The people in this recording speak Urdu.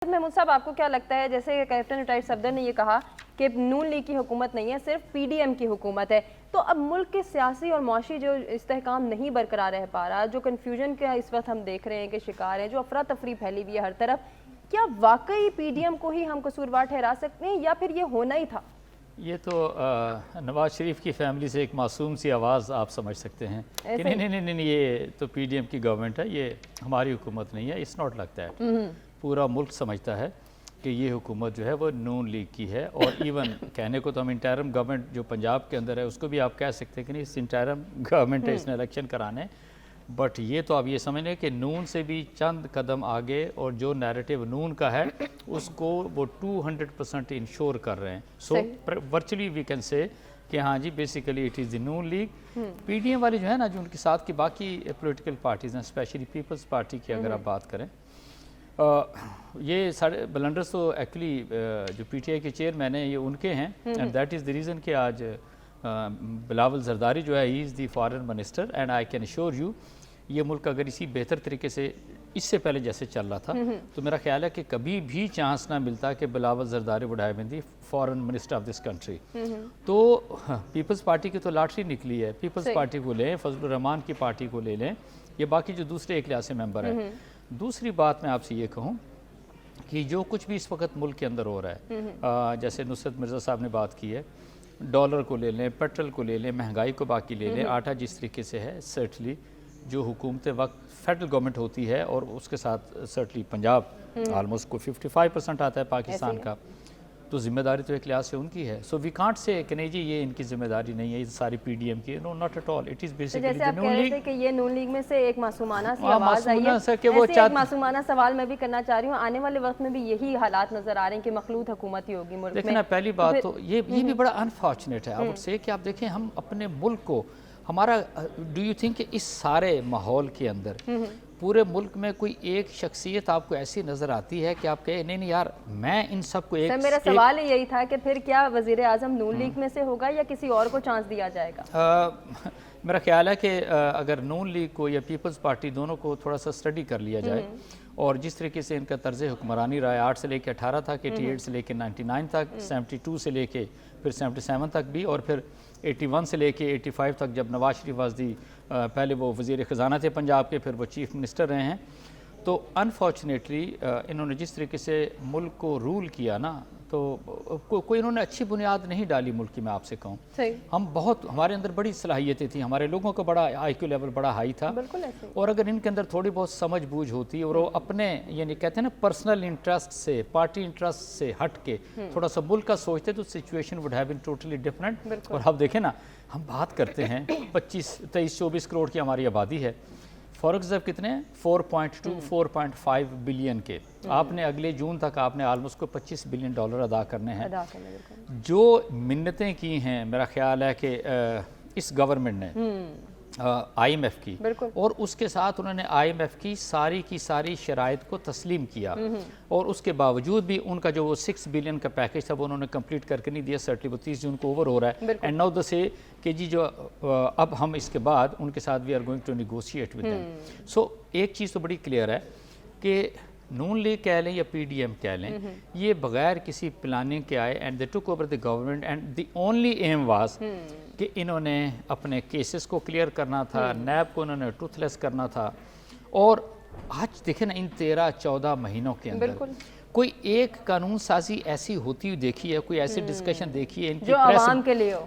محمود صاحب، آپ کو کیا لگتا ہے، جیسے کیپٹن ریٹائرڈ صفدر نے یہ کہا کہ نون لیگ کی حکومت نہیں ہے، صرف پی ڈی ایم کی حکومت ہے، تو اب ملک کے سیاسی اور معاشی جو استحکام نہیں برقرار رہ پا رہا، جو کنفیوژن کا اس وقت ہم دیکھ رہے ہیں کہ شکار ہیں، جو افراتفری پھیلی ہوئی ہے ہر طرف، کیا واقعی پی ڈی ایم کو ہی ہم قصوروار ٹھہرا سکتے ہیں یا پھر یہ ہونا ہی تھا؟ یہ تو نواز شریف کی فیملی سے ایک معصوم سی آواز آپ سمجھ سکتے ہیں کہ نہیں یہ تو پی ڈی ایم کی گورنمنٹ ہے، یہ ہماری حکومت نہیں ہے. It's not like that. پورا ملک سمجھتا ہے کہ یہ حکومت جو ہے وہ نون لیگ کی ہے، اور ایون کہنے کو تو ہم انٹرم گورنمنٹ جو پنجاب کے اندر ہے اس کو بھی آپ کہہ سکتے ہیں کہ نہیں اس انٹرم گورنمنٹ ہے، اس نے الیکشن کرانے. بٹ یہ تو آپ یہ سمجھ لیں کہ نون سے بھی چند قدم آگے، اور جو نیریٹو نون کا ہے اس کو وہ 200% انشور کر رہے ہیں. سو ورچولی وی کین سے کہ ہاں جی basically it is the Noon League. P D M والے جو ہے نا، جو ان کے ساتھ کی باقی پولیٹیکل پارٹیز ہیں، اسپیشلی پیپلز پارٹی کی اگر آپ بات کریں، یہ سارے بلنڈرز تو ایکچولی جو پی ٹی آئی کے چیئرمین ہیں یہ ان کے ہیں، and that is the reason کہ آج بلاول زرداری جو ہے he is the foreign minister. And I can assure you یہ ملک اگر اسی بہتر طریقے سے اس سے پہلے جیسے چل رہا تھا تو میرا خیال ہے کہ کبھی بھی چانس نہ ملتا کہ Bilawal Zardari would have been the foreign minister of this country. تو پیپلز پارٹی کی تو لاٹری نکلی ہے. پیپلز پارٹی کو لیں، فضل الرحمان کی پارٹی کو لے لیں، یہ باقی جو دوسرے ایک لحاظ سے ممبر ہیں. دوسری بات میں آپ سے یہ کہوں کہ جو کچھ بھی اس وقت ملک کے اندر ہو رہا ہے، جیسے نصرت مرزا صاحب نے بات کی ہے، ڈالر کو لے لیں، پیٹرول کو لے لیں، مہنگائی کو باقی لے لیں، آٹا جس طریقے سے ہے، سرٹلی جو حکومت وقت فیڈرل گورنمنٹ ہوتی ہے اور اس کے ساتھ سرٹلی پنجاب آلموسٹ کو 55% آتا ہے پاکستان کا، تو ذمہ داری تو ایک لحاظ سے ان کی ہے. سو وی کانٹ سے کہ نہیں جی یہ ان کی ذمہ داری نہیں ہے، یہ ساری پی ڈی ایم کی. No not at all. It is basically جیسے آپ کہہ رہے تھے کہ یہ نون لیگ میں سے ایک معصومانہ سی ہاں، آواز آئی ہے، معصومانہ کہ وہ ایسے ایک معصومانہ سوال میں بھی کرنا چاہ رہی ہوں. آنے والے وقت میں بھی یہی حالات نظر آ رہے ہیں کہ مخلوط حکومت ہی ہوگی ملک میں. دیکھیں نا، پہلی بات تو یہ بھی بڑا انفارچونیٹ ہے آپ سے کہ آپ دیکھیں ہم اپنے ملک کو، ہمارا ڈو یو تھنک کہ اس سارے ماحول کے اندر پورے ملک میں کوئی ایک شخصیت آپ کو ایسی نظر آتی ہے کہ آپ کہیں نہیں یار میں ان سب کو ایک... میرا سوال ہی یہی تھا کہ پھر کیا وزیر اعظم نون لیگ میں سے ہوگا یا کسی اور کو چانس دیا جائے گا؟ میرا خیال ہے کہ اگر نون لیگ کو یا پیپلز پارٹی دونوں کو تھوڑا سا اسٹڈی کر لیا جائے، اور جس طریقے سے ان کا طرز حکمرانی رہا ہے 8 سے لے کے 18 تک، 88 سے لے کے 99 تک، 72 سے لے کے پھر 77 تک بھی، اور پھر 81 سے لے کے 85 تک جب نواز شریف وزدی پہلے وہ وزیر خزانہ تھے پنجاب کے، پھر وہ چیف منسٹر رہے ہیں. تو انفارچونیٹلی انہوں نے جس طریقے سے ملک کو رول کیا نا، تو کوئی انہوں نے اچھی بنیاد نہیں ڈالی ملک کی. میں آپ سے کہوں ہم بہت، ہمارے اندر بڑی صلاحیتیں تھیں، ہمارے لوگوں کا بڑا آئی کیو لیول بڑا ہائی تھا، اور اگر ان کے اندر تھوڑی بہت سمجھ بوجھ ہوتی اور وہ اپنے یعنی کہتے ہیں نا پرسنل انٹرسٹ سے، پارٹی انٹرسٹ سے ہٹ کے تھوڑا سا ملک کا سوچتے تو situation would have been totally different. اور اب دیکھیں نا، ہم بات کرتے ہیں 23-24 کروڑ کی ہماری آبادی ہے، فارغ ریزرو کتنے ہیں 4.2 4.5 بلین کے. آپ نے اگلے جون تک آپ نے آلموسٹ کو $25 بلین ادا کرنے ہیں. جو منتیں کی ہیں میرا خیال ہے کہ اس گورنمنٹ نے آئی ایم ایف کی، اور اس کے ساتھ انہوں نے آئی ایم ایف کی ساری شرائط کو تسلیم کیا، اور اس کے باوجود بھی ان کا جو وہ 6 بلین کا پیکج تھا وہ انہوں نے کمپلیٹ کر کے نہیں دیا. سرٹلی وہ 30 جون کو اوور ہو رہا ہے. اینڈ ناؤ سے کہ جی جو اب ہم اس کے بعد ان کے ساتھ we are going to negotiate with them. So ایک چیز تو بڑی کلیئر ہے کہ نون لیگ کہہ لیں یا پی ڈی ایم کہہ لیں، یہ بغیر کسی پلاننگ کے آئے، and they took over the government, and the only aim was کہ انہوں نے اپنے کیسز کو کلیئر کرنا تھا، نیب کو انہوں نے ٹروتھ لیس کرنا تھا. اور آج دیکھیں نا ان 13-14 مہینوں کے اندر کوئی ایک قانون سازی ایسی ہوتی ہوئی دیکھی ہے، کوئی ایسی ڈسکشن دیکھی ہے ان کی جو عوام کے لیے ہو؟